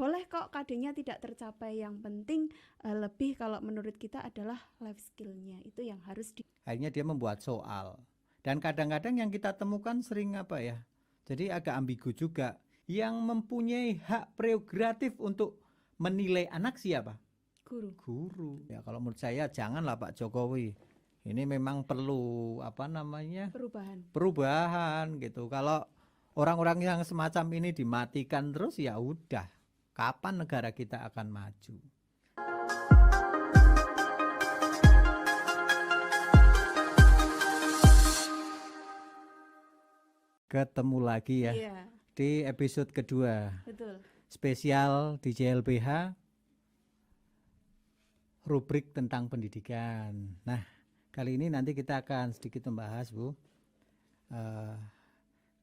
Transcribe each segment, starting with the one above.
boleh kok KD-nya tidak tercapai, yang penting lebih kalau menurut kita adalah life skill-nya itu yang harus akhirnya dia membuat soal. Dan kadang-kadang yang kita temukan sering apa ya, jadi agak ambigu juga. Yang mempunyai hak prerogatif untuk menilai anak siapa? Guru. Ya kalau menurut saya janganlah Pak Jokowi. Ini memang perlu perubahan gitu. Kalau orang-orang yang semacam ini dimatikan terus, ya udah, kapan negara kita akan maju? Ketemu lagi ya di episode kedua. Betul. Spesial di JLBH, rubrik tentang pendidikan. Nah, kali ini nanti kita akan sedikit membahas, Bu,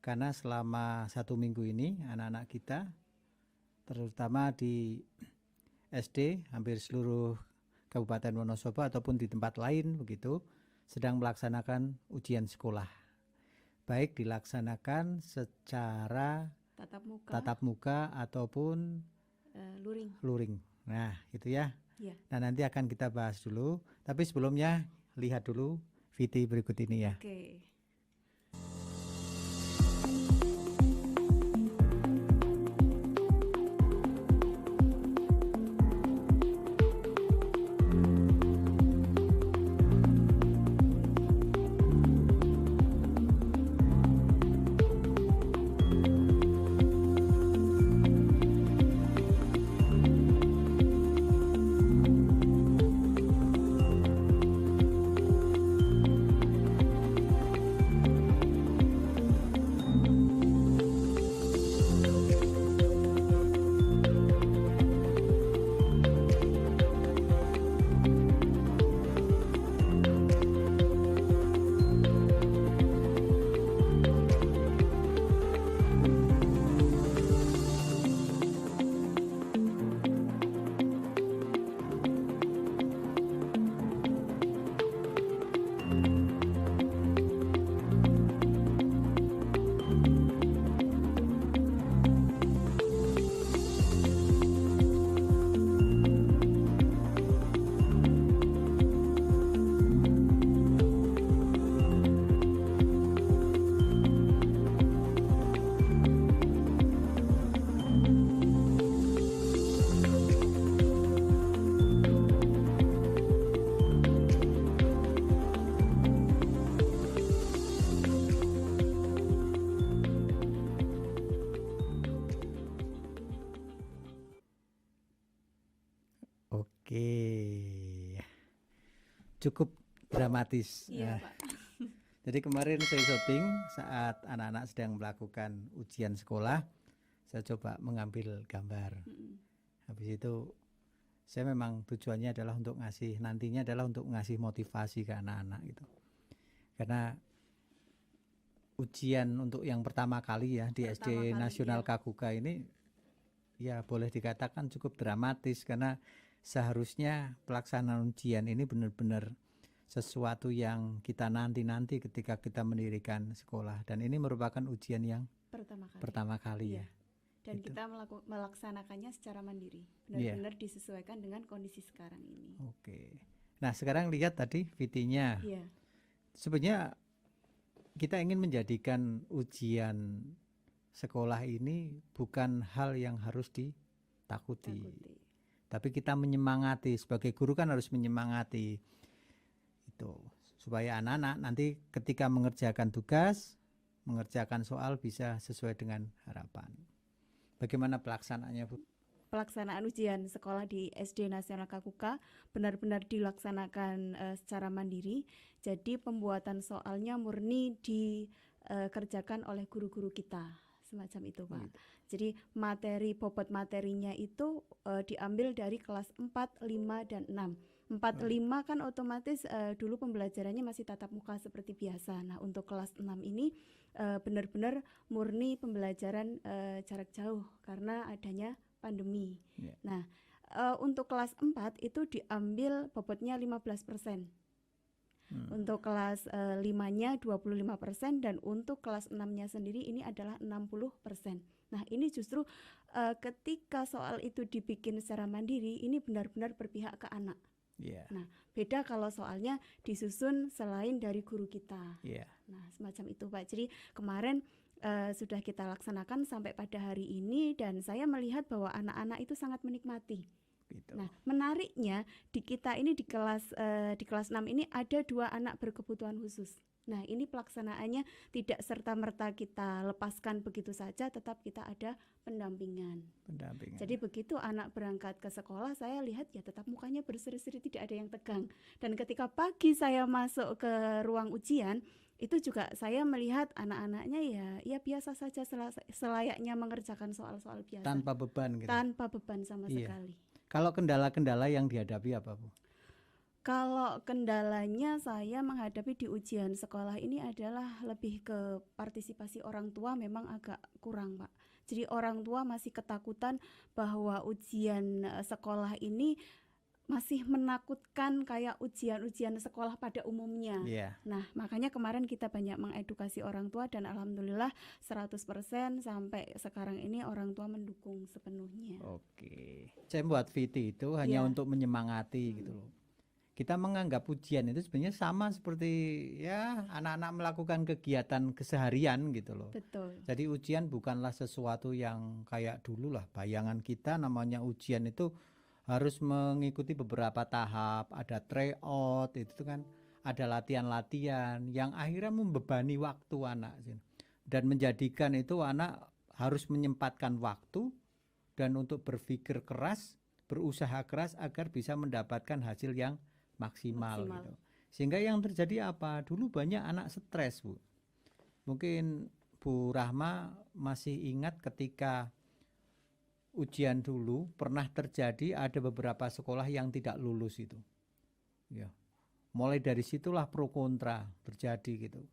karena selama 1 minggu ini anak-anak kita, terutama di SD, hampir seluruh Kabupaten Wonosobo ataupun di tempat lain begitu, sedang melaksanakan ujian sekolah. Baik dilaksanakan secara tatap muka ataupun luring. Nah, itu ya. Nah, nanti akan kita bahas dulu. Tapi sebelumnya lihat dulu VT berikut ini ya. Oke. Cukup dramatis. Iya, Pak. Jadi kemarin saya syuting saat anak-anak sedang melakukan ujian sekolah, saya coba mengambil gambar. Habis itu saya memang tujuannya adalah untuk ngasih motivasi ke anak-anak gitu. Karena ujian untuk yang pertama kali ya di SD Nasional Kaguka ini ya boleh dikatakan cukup dramatis, karena seharusnya pelaksanaan ujian ini benar-benar sesuatu yang kita nanti ketika kita mendirikan sekolah, dan ini merupakan ujian yang pertama kali ya. Dan gitu. Kita melaksanakannya secara mandiri, benar-benar disesuaikan dengan kondisi sekarang ini. Oke. Nah, sekarang lihat tadi VT-nya. Sebenarnya kita ingin menjadikan ujian sekolah ini bukan hal yang harus ditakuti. Tapi kita menyemangati, sebagai guru kan harus menyemangati itu, supaya anak-anak nanti ketika mengerjakan tugas, mengerjakan soal bisa sesuai dengan harapan. Bagaimana pelaksanaannya, Bu? Pelaksanaan ujian sekolah di SD Nasional Kaguka benar-benar dilaksanakan secara mandiri. Jadi pembuatan soalnya murni dikerjakan oleh guru-guru kita. Semacam itu, Pak. Jadi bobot materinya itu diambil dari kelas 4, 5, dan 6. 4, 5 kan otomatis dulu pembelajarannya masih tatap muka seperti biasa. Nah, untuk kelas 6 ini benar-benar murni pembelajaran jarak jauh karena adanya pandemi. Nah, untuk kelas 4 itu diambil bobotnya 15%. Untuk kelas 5-nya 25%, dan untuk kelas 6-nya sendiri ini adalah 60%. Nah, ini justru ketika soal itu dibikin secara mandiri, ini benar-benar berpihak ke anak. Iya. Nah, beda kalau soalnya disusun selain dari guru kita. Iya. Nah, semacam itu Pak. Jadi kemarin sudah kita laksanakan sampai pada hari ini dan saya melihat bahwa anak-anak itu sangat menikmati. Gitu. Nah, menariknya di kita ini di kelas 6 ini ada 2 anak berkebutuhan khusus. Nah, ini pelaksanaannya tidak serta-merta kita lepaskan begitu saja, tetap kita ada pendampingan. Jadi begitu anak berangkat ke sekolah, saya lihat ya tetap mukanya berseri-seri, tidak ada yang tegang. Dan ketika pagi saya masuk ke ruang ujian, itu juga saya melihat anak-anaknya ya biasa saja, selayaknya mengerjakan soal-soal biasa. Tanpa beban gitu. Tanpa beban sama sekali. Kalau kendala-kendala yang dihadapi apa, Bu? Kalau kendalanya saya menghadapi di ujian sekolah ini adalah lebih ke partisipasi orang tua, memang agak kurang Pak. Jadi orang tua masih ketakutan bahwa ujian sekolah ini masih menakutkan kayak ujian-ujian sekolah pada umumnya. Nah, makanya kemarin kita banyak mengedukasi orang tua dan alhamdulillah 100% sampai sekarang ini orang tua mendukung sepenuhnya. Oke. Saya buat VT itu hanya untuk menyemangati gitu loh. Kita menganggap ujian itu sebenarnya sama seperti ya anak-anak melakukan kegiatan keseharian gitu loh. Betul. Jadi ujian bukanlah sesuatu yang kayak dulu lah. Bayangan kita namanya ujian itu harus mengikuti beberapa tahap, ada tryout, itu kan ada latihan-latihan yang akhirnya membebani waktu anak dan menjadikan itu anak harus menyempatkan waktu dan untuk berpikir keras, berusaha keras agar bisa mendapatkan hasil yang maksimal. Gitu. Sehingga yang terjadi apa? Dulu banyak anak stres, Bu. Mungkin Bu Rahma masih ingat ketika ujian dulu pernah terjadi ada beberapa sekolah yang tidak lulus itu. Ya. Mulai dari situlah pro kontra terjadi gitu.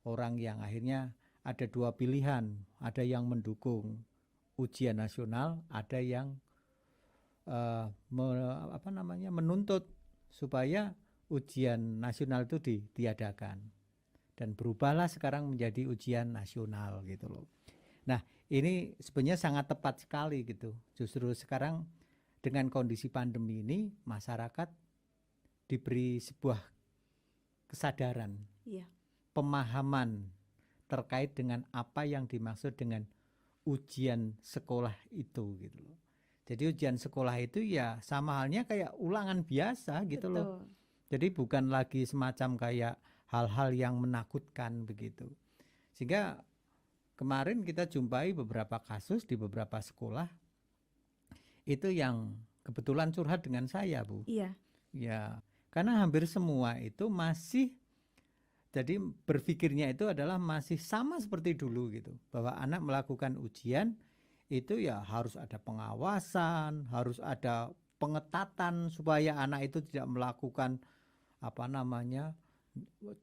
Orang yang akhirnya ada 2 pilihan, ada yang mendukung ujian nasional, ada yang menuntut supaya ujian nasional itu ditiadakan dan berubahlah sekarang menjadi ujian nasional gitu loh. Nah, ini sebenarnya sangat tepat sekali gitu. Justru sekarang dengan kondisi pandemi ini masyarakat diberi sebuah kesadaran, pemahaman terkait dengan apa yang dimaksud dengan ujian sekolah itu gitu loh. Jadi ujian sekolah itu ya sama halnya kayak ulangan biasa gitu. Betul. Loh. Jadi bukan lagi semacam kayak hal-hal yang menakutkan begitu. Sehingga kemarin kita jumpai beberapa kasus di beberapa sekolah itu yang kebetulan curhat dengan saya, Bu. Iya. Ya, karena hampir semua itu masih jadi berpikirnya itu adalah masih sama seperti dulu gitu. Bahwa anak melakukan ujian itu ya harus ada pengawasan, harus ada pengetatan supaya anak itu tidak melakukan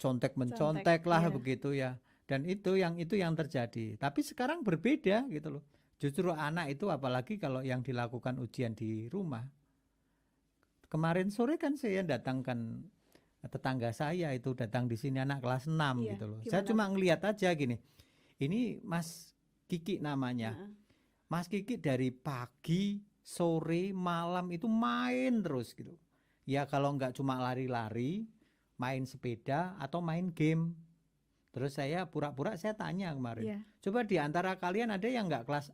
contek-mencontek lah begitu ya. Dan itu yang terjadi. Tapi sekarang berbeda gitu loh. Justru anak itu apalagi kalau yang dilakukan ujian di rumah. Kemarin sore kan saya datangkan tetangga saya itu datang di sini anak kelas 6 gitu loh. Saya cuma ngelihat aja gini. Ini Mas Kiki namanya. Mas Kiki dari pagi, sore, malam itu main terus gitu. Ya kalau enggak cuma lari-lari, main sepeda atau main game. Terus saya pura-pura saya tanya kemarin. Coba di antara kalian ada yang enggak kelas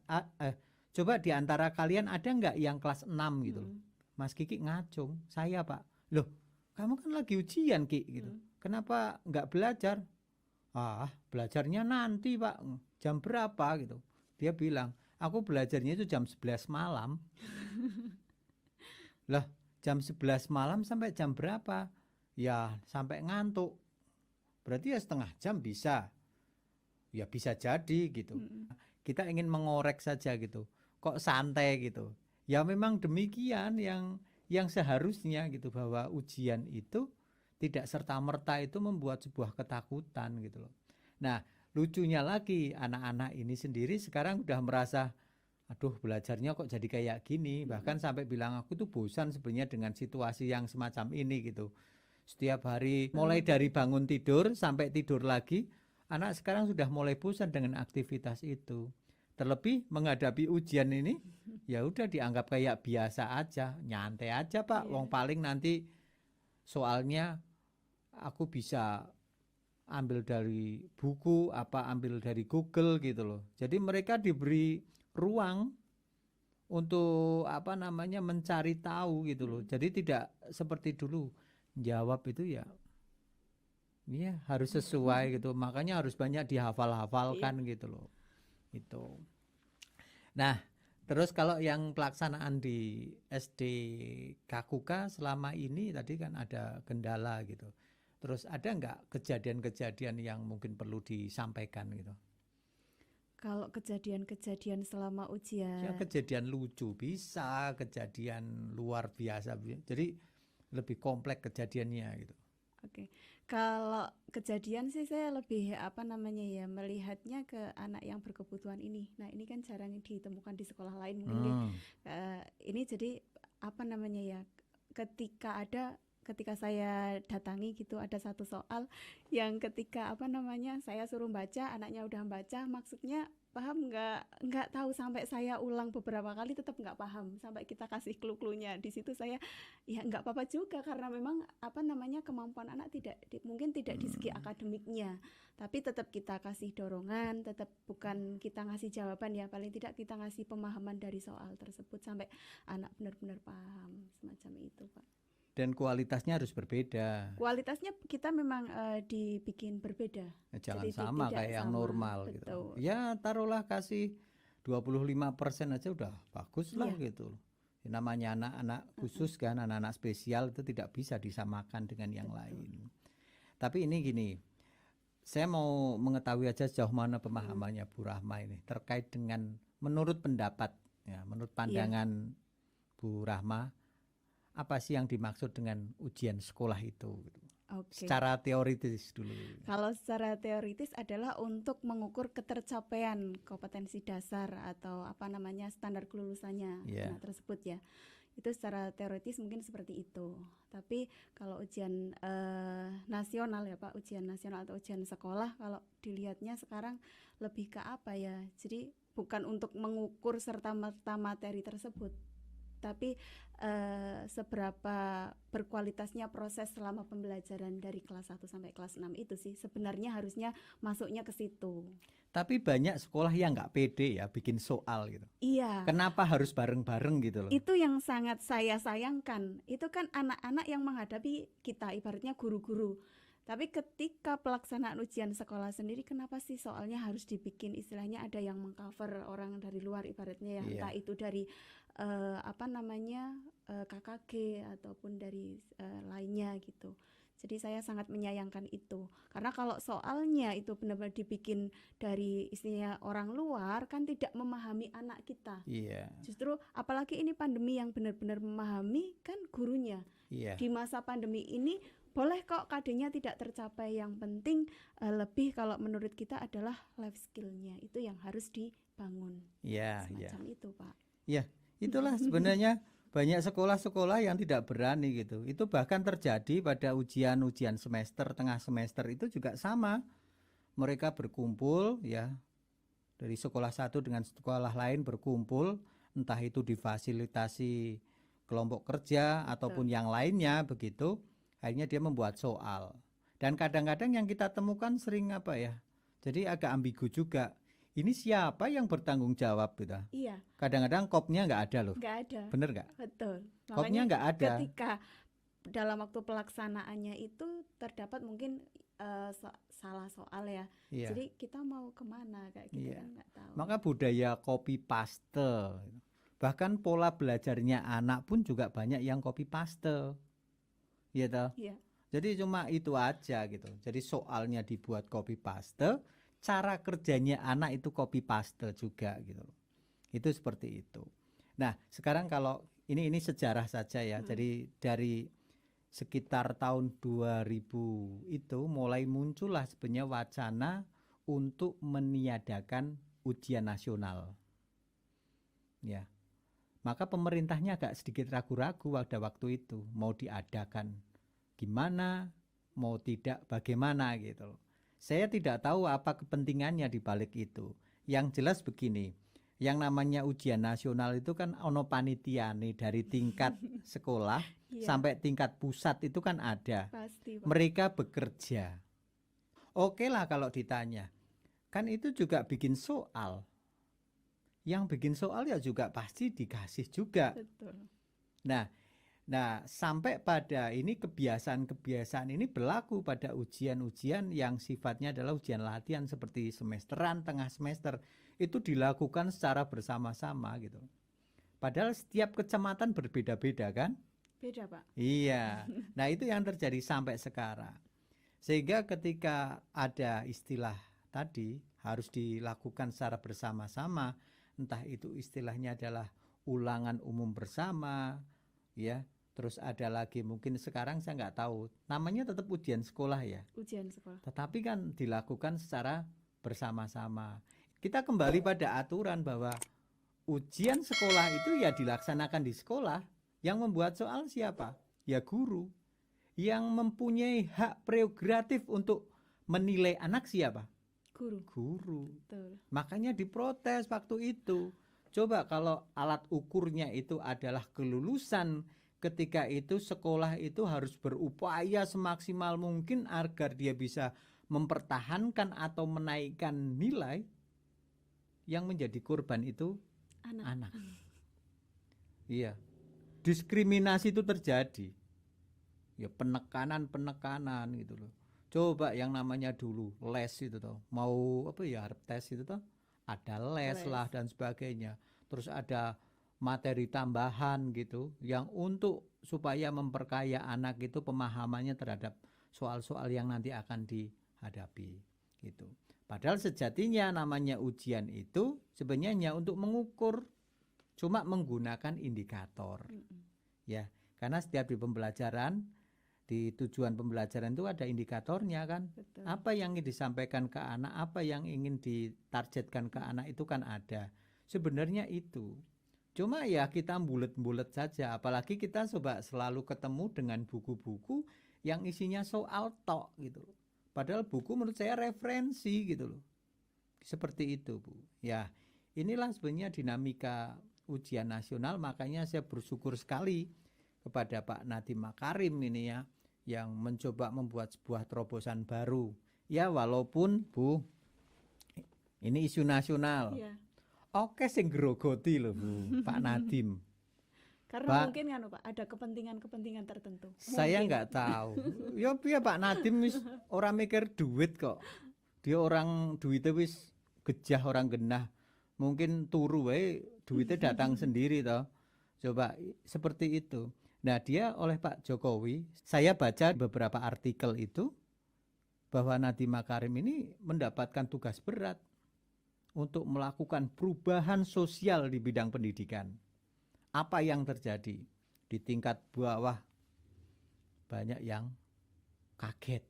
coba di antara kalian ada enggak yang kelas 6 gitu loh. Mas Kiki ngacung, saya Pak. Loh, kamu kan lagi ujian Ki gitu. Kenapa enggak belajar? Belajarnya nanti Pak. Jam berapa gitu. Dia bilang, aku belajarnya itu jam 11 malam. Lah, jam 11 malam sampai jam berapa? Ya, sampai ngantuk. Berarti ya setengah jam bisa. Ya bisa jadi gitu. Kita ingin mengorek saja gitu. Kok santai gitu. Ya memang demikian yang seharusnya gitu, bahwa ujian itu tidak serta-merta itu membuat sebuah ketakutan gitu loh. Nah, lucunya lagi anak-anak ini sendiri sekarang udah merasa aduh belajarnya kok jadi kayak gini. Bahkan sampai bilang aku tuh bosan sebenarnya dengan situasi yang semacam ini gitu. Setiap hari mulai dari bangun tidur sampai tidur lagi, anak sekarang sudah mulai bosan dengan aktivitas itu. Terlebih menghadapi ujian ini, ya udah dianggap kayak biasa aja, nyantai aja Pak. Iya. Wong paling nanti soalnya aku bisa ambil dari buku, ambil dari Google gitu loh. Jadi mereka diberi ruang untuk mencari tahu gitu loh. Jadi tidak seperti dulu jawab itu ya harus sesuai gitu. Makanya harus banyak dihafal-hafalkan gitu loh. Itu. Nah, terus kalau yang pelaksanaan di SD Kakuka selama ini tadi kan ada kendala gitu. Terus ada nggak kejadian-kejadian yang mungkin perlu disampaikan gitu? Kalau kejadian-kejadian selama Ya, ujian, kejadian lucu bisa, kejadian luar biasa. Jadi lebih kompleks kejadiannya gitu. oke. Kalau kejadian sih saya lebih melihatnya ke anak yang berkebutuhan ini. Nah, ini kan jarang ditemukan di sekolah lain mungkin ya. Ini jadi ketika saya datangi gitu ada satu soal yang ketika saya suruh baca, anaknya udah baca, maksudnya paham nggak tahu, sampai saya ulang beberapa kali tetap nggak paham, sampai kita kasih clue-cluenya. Di situ saya ya nggak apa-apa juga, karena memang kemampuan anak mungkin tidak di segi akademiknya, tapi tetap kita kasih dorongan, tetap bukan kita ngasih jawaban ya, paling tidak kita ngasih pemahaman dari soal tersebut sampai anak benar-benar paham, semacam itu Pak. Dan kualitasnya harus berbeda. Kualitasnya kita memang dibikin berbeda. Jangan Jadi sama tidak kayak yang sama, normal gitu. betul. Ya taruhlah kasih 25% aja udah bagus lah Iya. gitu. Namanya anak-anak khusus kan, anak-anak spesial itu tidak bisa disamakan dengan yang lain. Tapi ini gini, saya mau mengetahui aja sejauh mana pemahamannya Bu Rahma ini terkait dengan menurut pendapat, ya, menurut pandangan Bu Rahma, apa sih yang dimaksud dengan ujian sekolah itu? Oke. Secara teoritis dulu. Kalau secara teoritis adalah untuk mengukur ketercapaian kompetensi dasar atau standar kelulusannya anak tersebut ya. Itu secara teoritis mungkin seperti itu. Tapi kalau ujian nasional ya Pak, ujian nasional atau ujian sekolah, kalau dilihatnya sekarang lebih ke apa ya? Jadi bukan untuk mengukur serta-merta materi tersebut, tapi seberapa berkualitasnya proses selama pembelajaran dari kelas 1 sampai kelas 6 itu sih sebenarnya harusnya masuknya ke situ. Tapi banyak sekolah yang nggak pede ya bikin soal gitu. Iya. Kenapa harus bareng-bareng gitu loh? Itu yang sangat saya sayangkan. Itu kan anak-anak yang menghadapi kita, ibaratnya guru-guru. Tapi ketika pelaksanaan ujian sekolah sendiri, kenapa sih soalnya harus dibikin istilahnya ada yang mengcover orang dari luar ibaratnya ya, entah itu dari KKG ataupun dari lainnya gitu. Jadi saya sangat menyayangkan itu, karena kalau soalnya itu benar-benar dibikin dari istilahnya orang luar kan tidak memahami anak kita. Justru apalagi ini pandemi yang benar-benar memahami kan gurunya. Di masa pandemi ini boleh kok KD-nya tidak tercapai, yang penting lebih kalau menurut kita adalah life skill-nya itu yang harus dibangun. Semacam itu Pak. Ya, itulah sebenarnya banyak sekolah-sekolah yang tidak berani gitu. Itu bahkan terjadi pada ujian-ujian semester, tengah semester itu juga sama. Mereka berkumpul ya, dari sekolah satu dengan sekolah lain berkumpul, entah itu difasilitasi kelompok kerja ataupun yang lainnya begitu. Akhirnya dia membuat soal. Dan kadang-kadang yang kita temukan sering jadi agak ambigu juga. Ini siapa yang bertanggung jawab gitu? Iya. Kadang-kadang kopnya nggak ada loh. Nggak ada. Bener nggak? Betul. Kopnya nggak ada. Ketika dalam waktu pelaksanaannya itu terdapat mungkin salah soal ya. Jadi kita mau kemana kayak gitu kan nggak tahu. Maka budaya copy paste. Bahkan pola belajarnya anak pun juga banyak yang copy paste. Iya toh? Iya. Jadi cuma itu aja gitu. Jadi soalnya dibuat copy paste, cara kerjanya anak itu copy paste juga gitu. Itu seperti itu. Nah, sekarang kalau ini sejarah saja ya. Jadi dari sekitar tahun 2000 itu mulai muncullah sebenarnya wacana untuk meniadakan ujian nasional. Ya. Maka pemerintahnya agak sedikit ragu-ragu pada waktu itu mau diadakan gimana, mau tidak bagaimana gitu loh. Saya tidak tahu apa kepentingannya di balik itu. Yang jelas begini, Yang namanya ujian nasional itu kan ono panitiane dari tingkat sekolah Iya, sampai tingkat pusat itu kan ada. pasti Pak. Mereka bekerja. Oke lah kalau ditanya. Kan itu juga bikin soal. Yang bikin soal ya juga pasti dikasih juga. Betul. Nah, sampai pada ini kebiasaan-kebiasaan ini berlaku pada ujian-ujian yang sifatnya adalah ujian latihan seperti semesteran, tengah semester. Itu dilakukan secara bersama-sama gitu. Padahal setiap kecamatan berbeda-beda kan? Beda Pak. Iya. Nah, itu yang terjadi sampai sekarang. Sehingga ketika ada istilah tadi harus dilakukan secara bersama-sama, entah itu istilahnya adalah ulangan umum bersama, ya. Terus ada lagi mungkin sekarang saya nggak tahu, namanya tetap ujian sekolah ya. Ujian sekolah. Tetapi kan dilakukan secara bersama-sama. Kita kembali pada aturan bahwa ujian sekolah itu ya dilaksanakan di sekolah. Yang membuat soal siapa? Ya guru. Yang mempunyai hak prerogatif untuk menilai anak siapa? Guru. Guru. Betul. Makanya diprotes waktu itu. Coba kalau alat ukurnya itu adalah kelulusan, ketika itu sekolah itu harus berupaya semaksimal mungkin agar dia bisa mempertahankan atau menaikkan nilai. Yang menjadi korban itu anak. Iya. Diskriminasi itu terjadi. Ya penekanan gitu loh. Coba yang namanya dulu les itu toh, mau apa ya harap tes itu toh, ada les lah dan sebagainya. Terus ada materi tambahan gitu yang untuk supaya memperkaya anak itu pemahamannya terhadap soal-soal yang nanti akan dihadapi gitu. Padahal sejatinya namanya ujian itu sebenarnya untuk mengukur, cuma menggunakan indikator. Ya, karena setiap di pembelajaran, di tujuan pembelajaran itu ada indikatornya kan. Betul. Apa yang ingin disampaikan ke anak, apa yang ingin ditargetkan ke anak itu kan ada. Sebenarnya itu. Cuma ya kita bulet-bulet saja, apalagi kita coba selalu ketemu dengan buku-buku yang isinya soal tok gitu. Padahal buku menurut saya referensi gitu loh. Seperti itu Bu. Ya, inilah sebenarnya dinamika ujian nasional, makanya saya bersyukur sekali kepada Pak Nadiem Makarim ini ya, yang mencoba membuat sebuah terobosan baru. Ya walaupun Bu, ini isu nasional. Iya. Oke sing grogoti loh Bu, Pak Nadiem. Karena mungkin kan Pak ada kepentingan tertentu. Saya Mungkin. nggak tahu. Ya piye Pak Nadiem wis orang mikir duit kok. Dia orang duitnya wis gejah orang genah. Mungkin turu wae duitnya datang sendiri toh. Coba seperti itu. Nah, dia oleh Pak Jokowi, saya baca beberapa artikel itu bahwa Nadiem Makarim ini mendapatkan tugas berat untuk melakukan perubahan sosial di bidang pendidikan. Apa yang terjadi di tingkat bawah? Banyak yang kaget.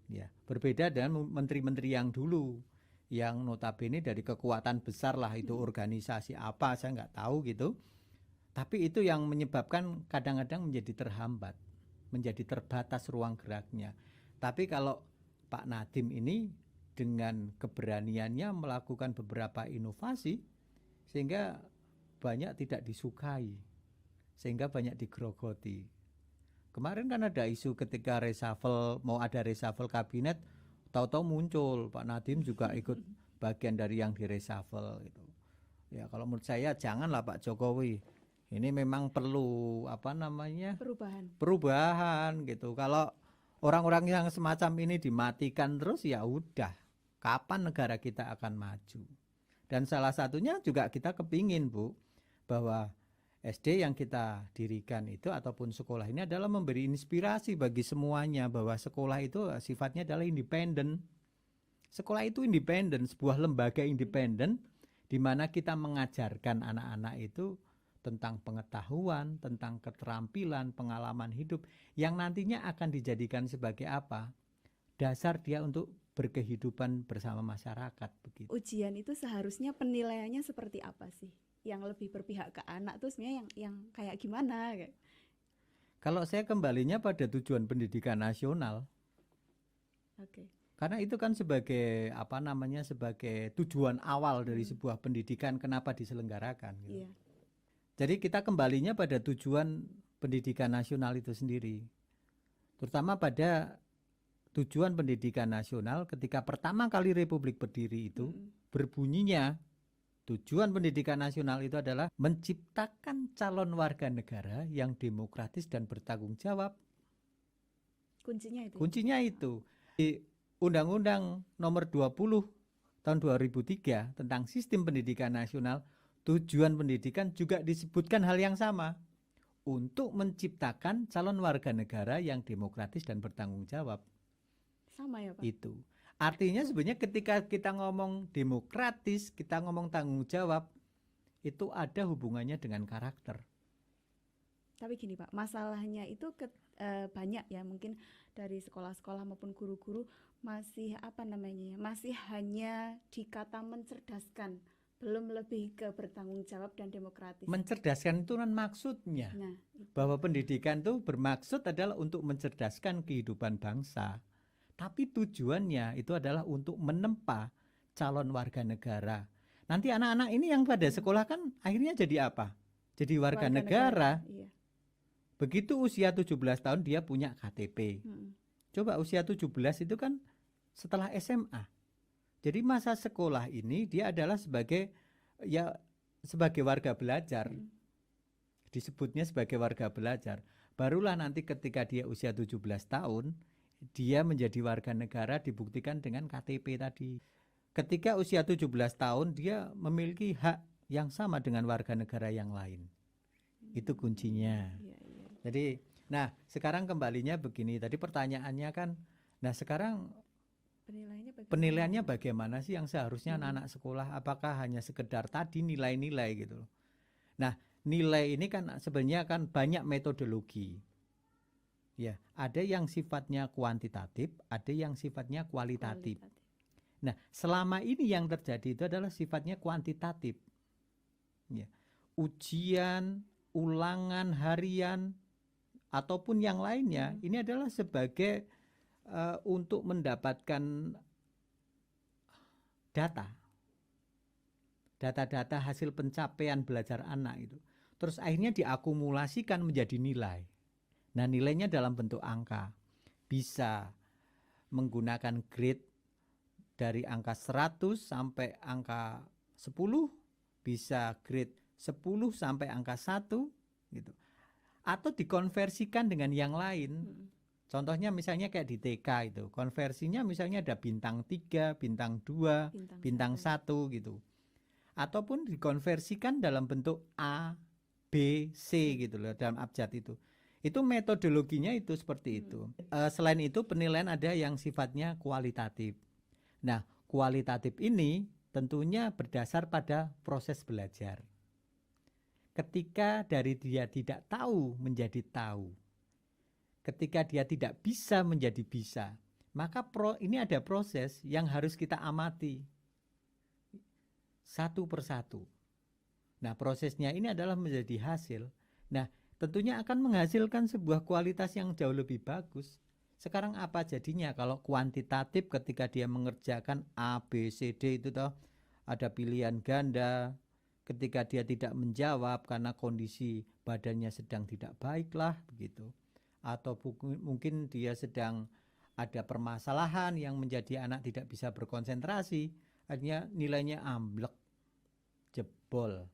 Ya, berbeda dengan menteri-menteri yang dulu, yang notabene dari kekuatan besar lah itu organisasi apa saya nggak tahu gitu. Tapi itu yang menyebabkan kadang-kadang menjadi terhambat, menjadi terbatas ruang geraknya. Tapi kalau Pak Nadiem ini dengan keberaniannya melakukan beberapa inovasi sehingga banyak tidak disukai, sehingga banyak digrogoti. Kemarin kan ada isu ketika reshuffle, mau ada reshuffle kabinet, tahu-tahu muncul Pak Nadiem juga ikut bagian dari yang di reshuffle gitu. Ya kalau menurut saya janganlah Pak Jokowi. Ini memang perlu perubahan gitu. Kalau orang-orang yang semacam ini dimatikan terus ya udah, kapan negara kita akan maju? Dan salah satunya juga kita kepingin Bu, bahwa SD yang kita dirikan itu ataupun sekolah ini adalah memberi inspirasi bagi semuanya bahwa sekolah itu sifatnya adalah independen. Sekolah itu independen, sebuah lembaga independen di mana kita mengajarkan anak-anak itu tentang pengetahuan, tentang keterampilan, pengalaman hidup yang nantinya akan dijadikan sebagai apa? Dasar dia untuk berkehidupan bersama masyarakat begitu. Ujian itu seharusnya penilaiannya seperti apa sih? Yang lebih berpihak ke anak tuh sebenarnya yang kayak gimana? Kalau saya kembalinya pada tujuan pendidikan nasional. Oke. Karena itu kan sebagai apa namanya, sebagai tujuan awal dari sebuah pendidikan kenapa diselenggarakan gitu. Iya. Jadi kita kembalinya pada tujuan pendidikan nasional itu sendiri. Terutama pada tujuan pendidikan nasional ketika pertama kali Republik berdiri itu berbunyinya tujuan pendidikan nasional itu adalah menciptakan calon warga negara yang demokratis dan bertanggung jawab. Kuncinya itu. Kuncinya itu. Di Undang-Undang Nomor 20 tahun 2003 tentang Sistem Pendidikan Nasional, tujuan pendidikan juga disebutkan hal yang sama, untuk menciptakan calon warga negara yang demokratis dan bertanggung jawab. Sama ya Pak? Itu. Artinya sebenarnya ketika kita ngomong demokratis, kita ngomong tanggung jawab, itu ada hubungannya dengan karakter. Tapi gini Pak, masalahnya itu banyak ya, mungkin dari sekolah-sekolah maupun guru-guru masih masih hanya dikata mencerdaskan, belum lebih ke bertanggung jawab dan demokratis. Mencerdaskan itu kan maksudnya. Nah, bahwa pendidikan itu bermaksud adalah untuk mencerdaskan kehidupan bangsa. Tapi tujuannya itu adalah untuk menempa calon warga negara. Nanti anak-anak ini yang pada sekolah kan akhirnya jadi apa? Jadi warga negara. Iya. Begitu usia 17 tahun dia punya KTP. Coba usia 17 itu kan setelah SMA. Jadi masa sekolah ini dia adalah sebagai warga belajar. Disebutnya sebagai warga belajar. Barulah nanti ketika dia usia 17 tahun, dia menjadi warga negara dibuktikan dengan KTP tadi. Ketika usia 17 tahun dia memiliki hak yang sama dengan warga negara yang lain. Itu kuncinya. Jadi, nah sekarang kembalinya begini. Tadi pertanyaannya kan, nah sekarang penilaiannya bagaimana sih yang seharusnya anak-anak sekolah? Apakah hanya sekedar tadi nilai-nilai gitu? Nah, nilai ini kan sebenarnya kan banyak metodologi. Ya, ada yang sifatnya kuantitatif, ada yang sifatnya kualitatif. Nah, selama ini yang terjadi itu adalah sifatnya kuantitatif. Ya. Ujian, ulangan harian ataupun yang lainnya ini adalah sebagai untuk mendapatkan data hasil pencapaian belajar anak itu. Terus akhirnya diakumulasikan menjadi nilai. Nah, nilainya dalam bentuk angka. Bisa menggunakan grade dari angka 100 sampai angka 10, bisa grade 10 sampai angka 1 gitu. Atau dikonversikan dengan yang lain. Contohnya misalnya kayak di TK itu, konversinya misalnya ada bintang 3, bintang 2, bintang 1 gitu. Ataupun dikonversikan dalam bentuk A, B, C gitu loh dalam abjad itu. Itu metodologinya itu seperti itu. Selain itu penilaian ada yang sifatnya kualitatif. Nah, kualitatif ini tentunya berdasar pada proses belajar. Ketika dari dia tidak tahu menjadi tahu, ketika dia tidak bisa menjadi bisa, maka ini ada proses yang harus kita amati satu persatu. Nah, prosesnya ini adalah menjadi hasil. Nah, tentunya akan menghasilkan sebuah kualitas yang jauh lebih bagus. Sekarang apa jadinya kalau kuantitatif ketika dia mengerjakan A, B, C, D itu toh ada pilihan ganda, ketika dia tidak menjawab karena kondisi badannya sedang tidak baiklah begitu. Atau mungkin dia sedang ada permasalahan yang menjadi anak tidak bisa berkonsentrasi, akhirnya nilainya amblek, jebol.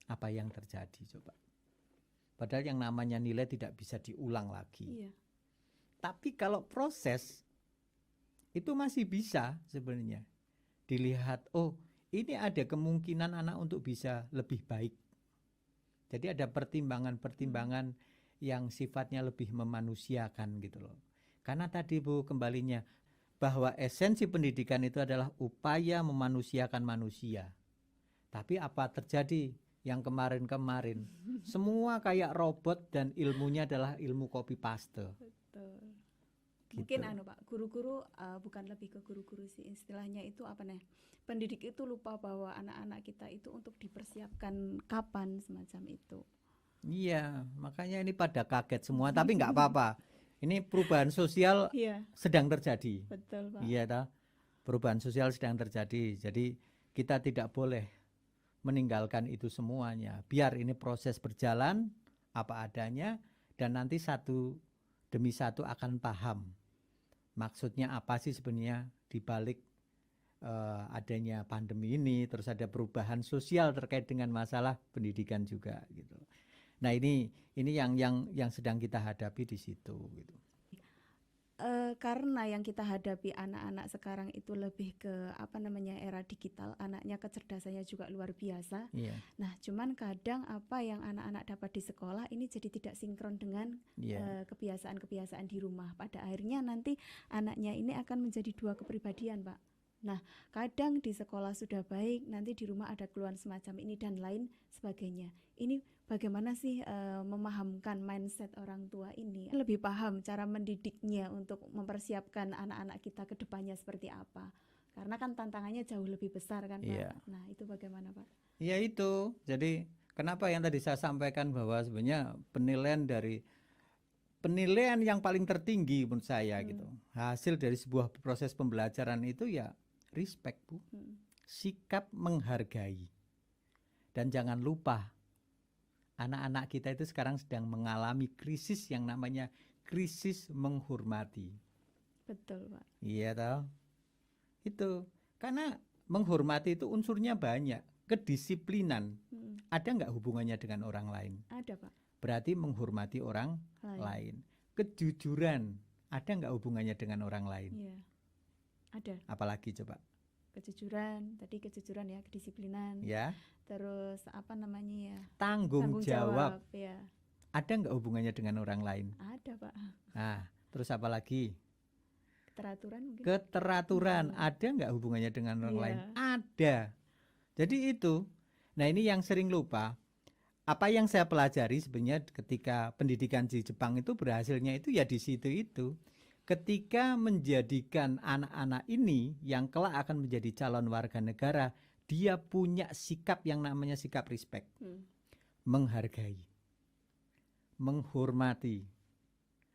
Apa yang terjadi coba? Padahal yang namanya nilai tidak bisa diulang lagi. Iya. Tapi kalau proses itu masih bisa sebenarnya dilihat, oh ini ada kemungkinan anak untuk bisa lebih baik. Jadi ada pertimbangan-pertimbangan yang sifatnya lebih memanusiakan gitu loh. Karena tadi Bu kembalinya bahwa esensi pendidikan itu adalah upaya memanusiakan manusia. Tapi apa terjadi yang kemarin-kemarin? Semua kayak robot dan ilmunya adalah ilmu copy paste. Betul. Gitu. Mungkin Pak, guru-guru bukan lebih ke guru-guru sih, istilahnya itu apa nih? Pendidik itu lupa bahwa anak-anak kita itu untuk dipersiapkan kapan semacam itu. Iya, makanya ini pada kaget semua, tapi nggak apa-apa. Ini perubahan sosial Iya, sedang terjadi. betul, Pak. Iya toh, perubahan sosial sedang terjadi. Jadi kita tidak boleh meninggalkan itu semuanya. Biar ini proses berjalan apa adanya dan nanti satu demi satu akan paham maksudnya apa sih sebenarnya di balik adanya pandemi ini, terus ada perubahan sosial terkait dengan masalah pendidikan juga gitu. Nah, ini yang sedang kita hadapi di situ gitu. Karena yang kita hadapi anak-anak sekarang itu lebih ke apa namanya era digital, anaknya kecerdasannya juga luar biasa. Iya. Nah, cuman kadang apa yang anak-anak dapat di sekolah ini jadi tidak sinkron dengan Iya. kebiasaan-kebiasaan di rumah. Pada akhirnya nanti anaknya ini akan menjadi dua kepribadian, Pak. Nah, kadang di sekolah sudah baik, nanti di rumah ada keluhan semacam ini dan lain sebagainya. Ini bagaimana sih memahamkan mindset orang tua ini, lebih paham cara mendidiknya untuk mempersiapkan anak-anak kita ke depannya seperti apa. Karena kan tantangannya jauh lebih besar kan, Pak. Iya. Nah, itu bagaimana, Pak? Ya itu. Jadi kenapa yang tadi saya sampaikan bahwa sebenarnya penilaian yang paling tertinggi menurut saya gitu. Hasil dari sebuah proses pembelajaran itu ya respect, Bu. Sikap menghargai. Dan jangan lupa anak-anak kita itu sekarang sedang mengalami krisis yang namanya krisis menghormati. Betul, Pak. Iya toh? Itu. Karena menghormati itu unsurnya banyak. Kedisiplinan. Ada nggak hubungannya dengan orang lain? Ada, Pak. Berarti menghormati orang lain. Kejujuran. Ada nggak hubungannya dengan orang lain? Iya. Ada. Apalagi coba? Kejujuran, tadi kejujuran ya, kedisiplinan. Ya. Terus apa namanya ya? Tanggung jawab. Ya. Ada nggak hubungannya dengan orang lain? Ada, Pak. Nah, terus apa lagi? Keteraturan mungkin. Keteraturan. Ada nggak hubungannya dengan orang lain? Ada. Jadi itu. Nah, ini yang sering lupa. Apa yang saya pelajari sebenarnya ketika pendidikan di Jepang itu berhasilnya itu ya di situ itu. Ketika menjadikan anak-anak ini yang kelak akan menjadi calon warga negara, dia punya sikap yang namanya sikap respect. Menghargai. Menghormati.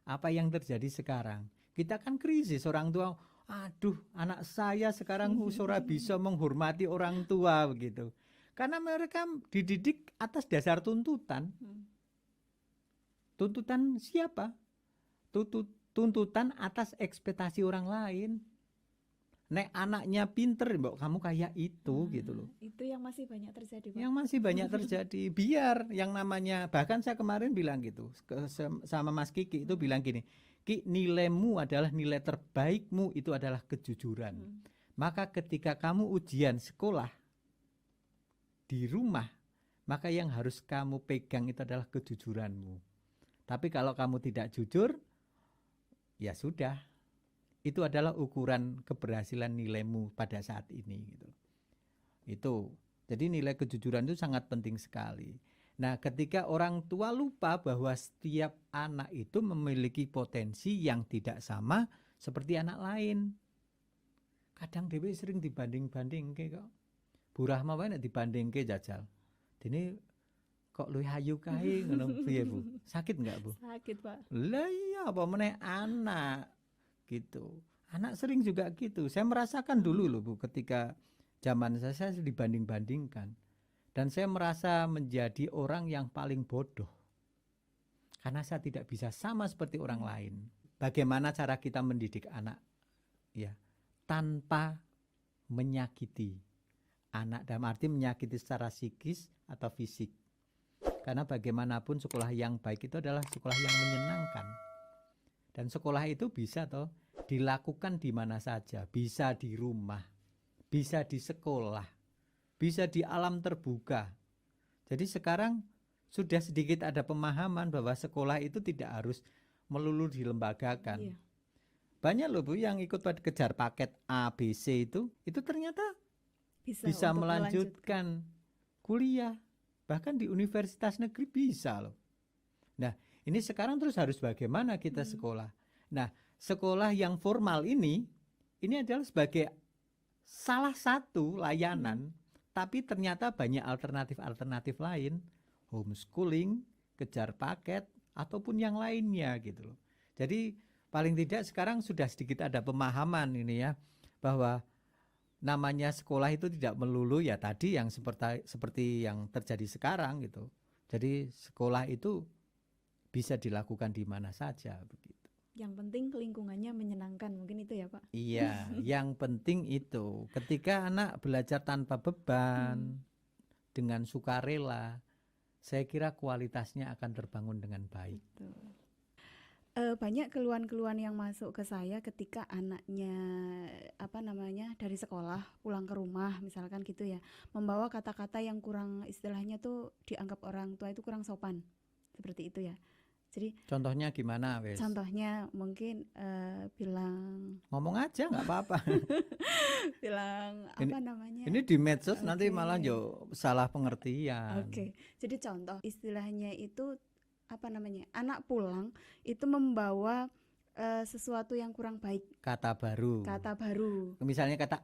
Apa yang terjadi sekarang? Kita kan krisis, orang tua, aduh anak saya sekarang sudah bisa menghormati orang tua begitu. Karena mereka dididik atas dasar tuntutan. Tuntutan siapa? Tuntutan atas ekspektasi orang lain. Nek anaknya pinter, mbok kamu kayak itu gitu loh. Itu yang masih banyak terjadi, Pak. Yang masih banyak terjadi. Biar yang namanya, bahkan saya kemarin bilang gitu sama Mas Kiki itu bilang gini, Ki, nilaimu adalah nilai terbaikmu itu adalah kejujuran. Maka ketika kamu ujian sekolah di rumah, maka yang harus kamu pegang itu adalah kejujuranmu. Tapi kalau kamu tidak jujur, ya sudah, itu adalah ukuran keberhasilan nilaimu pada saat ini gitu. Itu. Jadi nilai kejujuran itu sangat penting sekali. Nah, ketika orang tua lupa bahwa setiap anak itu memiliki potensi yang tidak sama seperti anak lain. Kadang dewe sering dibanding-bandingke kok. Bu Rahma wae nek dibandingke jajal. Dene kok luwih ayu kae ngono piye, Bu? Sakit enggak, Bu? Sakit, Pak. Lah iya apa meneh anak gitu. Anak sering juga gitu. Saya merasakan dulu loh, Bu, ketika zaman saya dibanding-bandingkan. Dan saya merasa menjadi orang yang paling bodoh. Karena saya tidak bisa sama seperti orang lain. Bagaimana cara kita mendidik anak? Ya, tanpa menyakiti anak, dalam arti menyakiti secara psikis atau fisik. Karena bagaimanapun sekolah yang baik itu adalah sekolah yang menyenangkan. Dan sekolah itu bisa toh dilakukan di mana saja, bisa di rumah, bisa di sekolah, bisa di alam terbuka. Jadi sekarang sudah sedikit ada pemahaman bahwa sekolah itu tidak harus melulu dilembagakan. Iya. Banyak loh, Bu, yang ikut pada kejar paket A, B, C itu ternyata bisa untuk melanjutkan kuliah. Bahkan di universitas negeri bisa loh. Nah, ini sekarang terus harus bagaimana kita sekolah. Nah, sekolah yang formal ini adalah sebagai salah satu layanan, tapi ternyata banyak alternatif-alternatif lain, homeschooling, kejar paket, ataupun yang lainnya gitu loh. Jadi paling tidak sekarang sudah sedikit ada pemahaman ini ya, bahwa namanya sekolah itu tidak melulu ya tadi yang seperti yang terjadi sekarang gitu. Jadi sekolah itu bisa dilakukan di mana saja begitu. Yang penting lingkungannya menyenangkan, mungkin itu ya Pak. Iya, yang penting itu ketika anak belajar tanpa beban, dengan sukarela, saya kira kualitasnya akan terbangun dengan baik. Betul. Banyak keluhan-keluhan yang masuk ke saya ketika anaknya dari sekolah pulang ke rumah misalkan gitu ya, membawa kata-kata yang kurang, istilahnya tuh dianggap orang tua itu kurang sopan, seperti itu ya. Jadi Contohnya gimana, wes? contohnya mungkin bilang Ngomong aja nggak apa-apa. bilang Ini di medsos nanti Oke. malah yo salah pengertian. Oke, jadi contoh istilahnya itu anak pulang itu membawa sesuatu yang kurang baik, Kata baru. Misalnya kata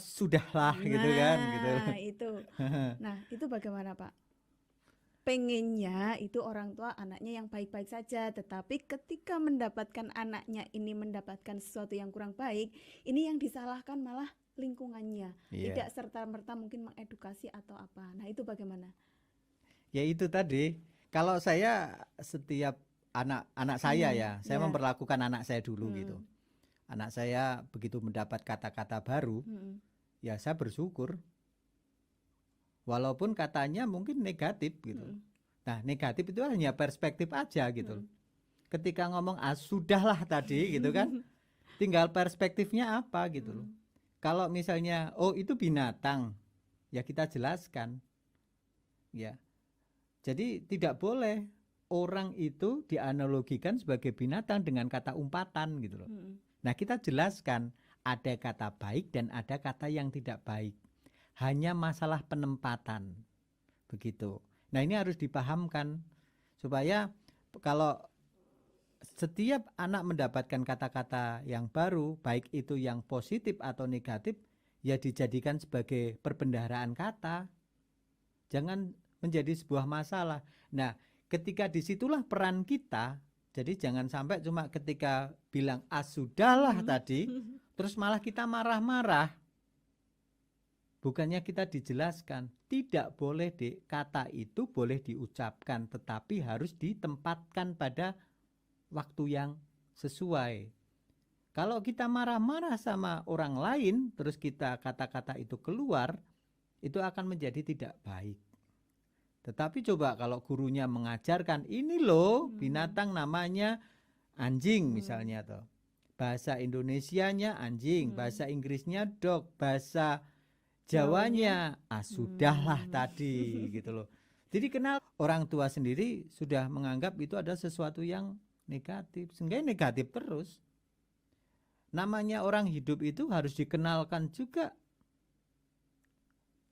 sudahlah gitu kan gitu. Nah, itu. Nah, itu bagaimana, Pak? Pengennya itu orang tua anaknya yang baik-baik saja, tetapi ketika mendapatkan anaknya ini mendapatkan sesuatu yang kurang baik, ini yang disalahkan malah lingkungannya, Iya. tidak serta-merta mungkin mengedukasi atau apa. Nah, itu bagaimana? Ya itu tadi, kalau saya setiap anak saya ya, saya ya. memperlakukan anak saya dulu Hmm. gitu. Anak saya begitu mendapat kata-kata baru, ya saya bersyukur. Walaupun katanya mungkin negatif gitu. Nah, negatif itu hanya perspektif aja gitu. Ketika ngomong sudahlah tadi gitu kan, tinggal perspektifnya apa gitu loh. Kalau misalnya itu binatang, ya kita jelaskan. Ya. Jadi tidak boleh orang itu dianalogikan sebagai binatang dengan kata umpatan gitu loh. Nah, kita jelaskan ada kata baik dan ada kata yang tidak baik. Hanya masalah penempatan. Begitu. Nah, ini harus dipahamkan supaya kalau setiap anak mendapatkan kata-kata yang baru, baik itu yang positif atau negatif, ya dijadikan sebagai perbendaharaan kata. Jangan menjadi sebuah masalah. Nah, ketika disitulah peran kita. Jadi jangan sampai cuma ketika bilang sudahlah tadi, terus malah kita marah-marah. Bukannya kita dijelaskan, tidak boleh kata itu boleh diucapkan, tetapi harus ditempatkan pada waktu yang sesuai. Kalau kita marah-marah sama orang lain, terus kita kata-kata itu keluar, itu akan menjadi tidak baik. Tetapi coba kalau gurunya mengajarkan, ini loh binatang namanya anjing misalnya toh. Bahasa Indonesianya anjing, bahasa Inggrisnya dog, bahasa Jawanya sudahlah tadi gitu loh. Jadi kenal orang tua sendiri sudah menganggap itu ada sesuatu yang negatif, sehingga negatif terus. Namanya orang hidup itu harus dikenalkan juga.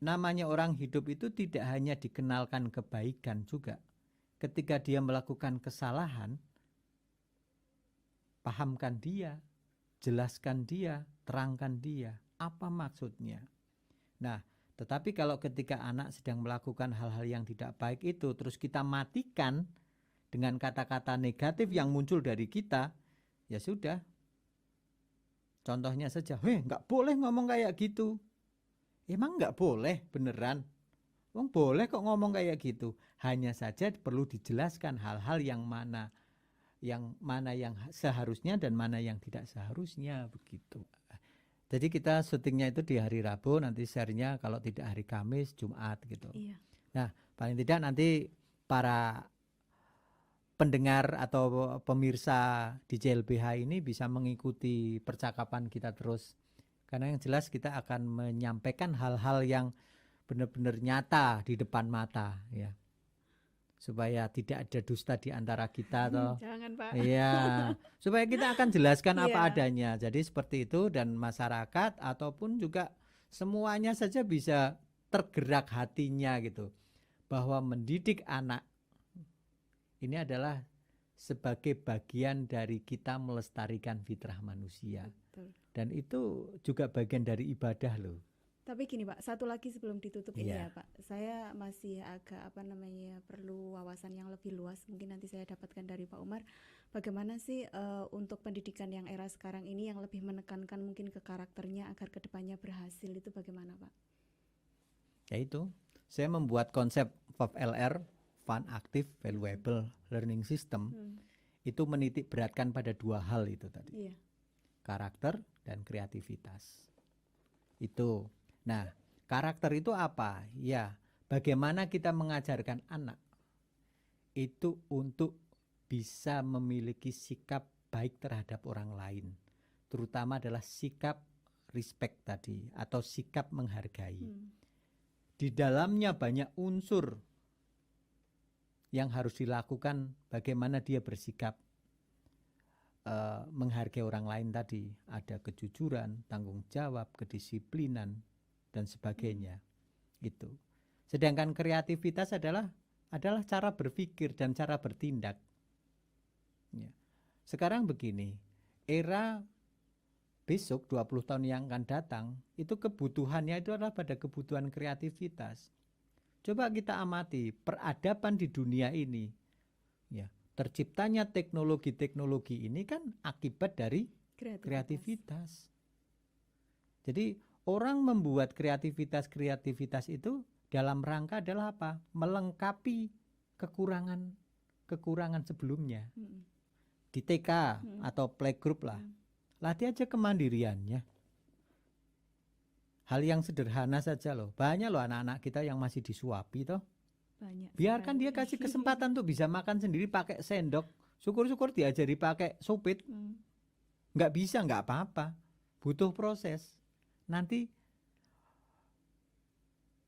Namanya orang hidup itu tidak hanya dikenalkan kebaikan juga. Ketika dia melakukan kesalahan, pahamkan dia, jelaskan dia, terangkan dia, apa maksudnya. Nah, tetapi kalau ketika anak sedang melakukan hal-hal yang tidak baik itu, terus kita matikan dengan kata-kata negatif yang muncul dari kita, ya sudah. Contohnya saja, nggak boleh ngomong kayak gitu. Emang nggak boleh, beneran. Wong boleh kok ngomong kayak gitu. Hanya saja perlu dijelaskan hal-hal yang mana yang seharusnya dan mana yang tidak seharusnya begitu. Jadi kita syutingnya itu di hari Rabu, nanti share-nya kalau tidak hari Kamis, Jumat gitu. Iya. Nah, paling tidak nanti para pendengar atau pemirsa di JLBH ini bisa mengikuti percakapan kita terus. Karena yang jelas kita akan menyampaikan hal-hal yang benar-benar nyata di depan mata ya. Supaya tidak ada dusta di antara kita toh. Jangan, Pak. Iya, supaya kita akan jelaskan apa adanya. Jadi seperti itu, dan masyarakat ataupun juga semuanya saja bisa tergerak hatinya gitu. Bahwa mendidik anak ini adalah sebagai bagian dari kita melestarikan fitrah manusia. Betul. Dan itu juga bagian dari ibadah loh. Tapi gini Pak, satu lagi sebelum ditutup ini Iya. ya Pak, saya masih agak perlu wawasan yang lebih luas. Mungkin nanti saya dapatkan dari Pak Umar. Bagaimana sih untuk pendidikan yang era sekarang ini yang lebih menekankan mungkin ke karakternya agar kedepannya berhasil itu bagaimana Pak? Yaitu saya membuat konsep FAVLR, Fun, Active, Valuable Learning System, itu menitik beratkan pada dua hal itu tadi, Iya. karakter dan kreativitas. Itu. Nah, karakter itu apa? Ya, bagaimana kita mengajarkan anak itu untuk bisa memiliki sikap baik terhadap orang lain, terutama adalah sikap respect tadi atau sikap menghargai. Di dalamnya banyak unsur yang harus dilakukan, bagaimana dia bersikap menghargai orang lain tadi. Ada kejujuran, tanggung jawab, kedisiplinan, dan sebagainya. Itu. Sedangkan kreativitas adalah cara berpikir dan cara bertindak. Ya. Sekarang begini, era besok 20 tahun yang akan datang, itu kebutuhannya itu adalah pada kebutuhan kreativitas. Coba kita amati peradaban di dunia ini. Ya, terciptanya teknologi-teknologi ini kan akibat dari kreativitas. Jadi orang membuat kreativitas itu dalam rangka adalah apa? Melengkapi kekurangan sebelumnya. Di TK atau playgroup lah. Latih aja kemandiriannya. Hal yang sederhana saja loh. Banyak loh anak-anak kita yang masih disuapi toh. Banyak Biarkan sekali. dia kasih kesempatan tuh bisa makan sendiri pakai sendok. Syukur-syukur diajari pakai supit. Nggak bisa nggak apa-apa. Butuh proses. Nanti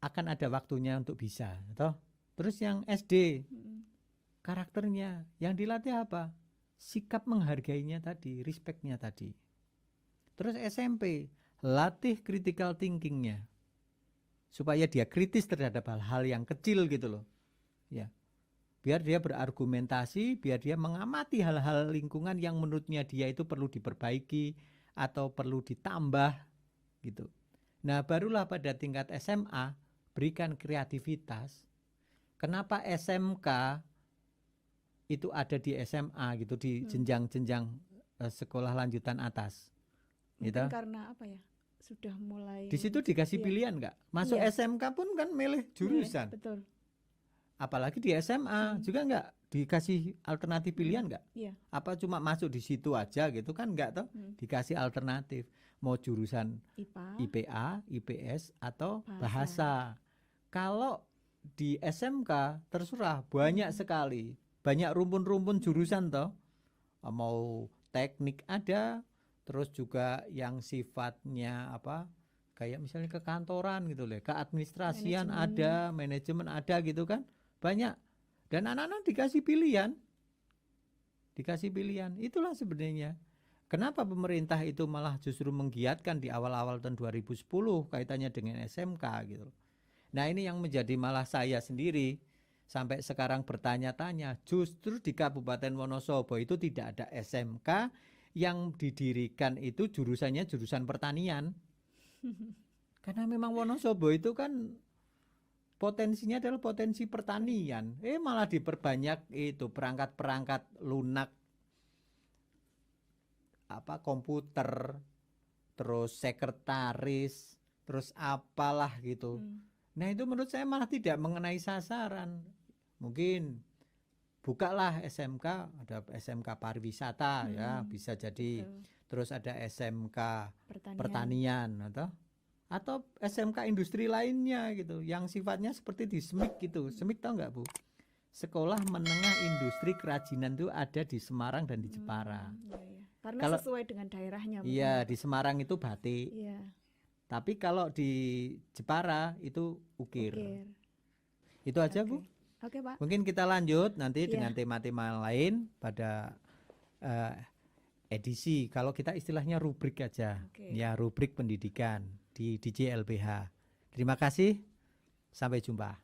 akan ada waktunya untuk bisa toh. Terus yang SD karakternya yang dilatih apa? Sikap menghargainya tadi, respectnya tadi. Terus SMP latih critical thinkingnya supaya dia kritis terhadap hal-hal yang kecil gitu loh. Ya. Biar dia berargumentasi, biar dia mengamati hal-hal lingkungan yang menurutnya dia itu perlu diperbaiki atau perlu ditambah gitu. Nah, barulah pada tingkat SMA berikan kreativitas. Kenapa SMK itu ada di SMA gitu, di jenjang-jenjang sekolah lanjutan atas. Mungkin gitu. karena apa ya? Sudah mulai Di situ dikasih pilihan nggak? Masuk SMK pun kan milih jurusan. Betul. Apalagi di SMA juga nggak dikasih alternatif pilihan nggak? Apa cuma masuk di situ aja gitu kan nggak toh? Dikasih alternatif. Mau jurusan IPA, IPS atau bahasa. Kalau di SMK terserah banyak sekali, banyak rumpun-rumpun jurusan toh. Mau teknik ada, terus juga yang sifatnya apa? Kayak misalnya ke kantoran gitu loh, keadministrasian ada, manajemen ada gitu kan. Banyak. Dan anak-anak dikasih pilihan. Itulah sebenarnya. Kenapa pemerintah itu malah justru menggiatkan di awal-awal tahun 2010 kaitannya dengan SMK gitu. Nah, ini yang menjadi malah saya sendiri sampai sekarang bertanya-tanya, justru di Kabupaten Wonosobo itu tidak ada SMK yang didirikan itu jurusannya jurusan pertanian. Karena memang Wonosobo itu kan potensinya adalah potensi pertanian. Malah diperbanyak itu perangkat-perangkat lunak, komputer, terus sekretaris, terus apalah gitu. Nah, itu menurut saya malah tidak mengenai sasaran. Mungkin bukalah SMK, ada SMK pariwisata ya, bisa jadi. Terus ada SMK pertanian atau SMK industri lainnya gitu, yang sifatnya seperti di SMIK gitu. SMIK tahu nggak Bu? Sekolah Menengah Industri Kerajinan itu ada di Semarang dan di Jepara. Karena kalau sesuai dengan daerahnya. Iya, di Semarang itu batik. Tapi kalau di Jepara itu ukir. Itu aja Bu. Oke Pak. Mungkin kita lanjut nanti dengan tema-tema lain pada edisi. Kalau kita istilahnya rubrik aja. Ya, rubrik pendidikan di DJ LBH. Terima kasih. Sampai jumpa.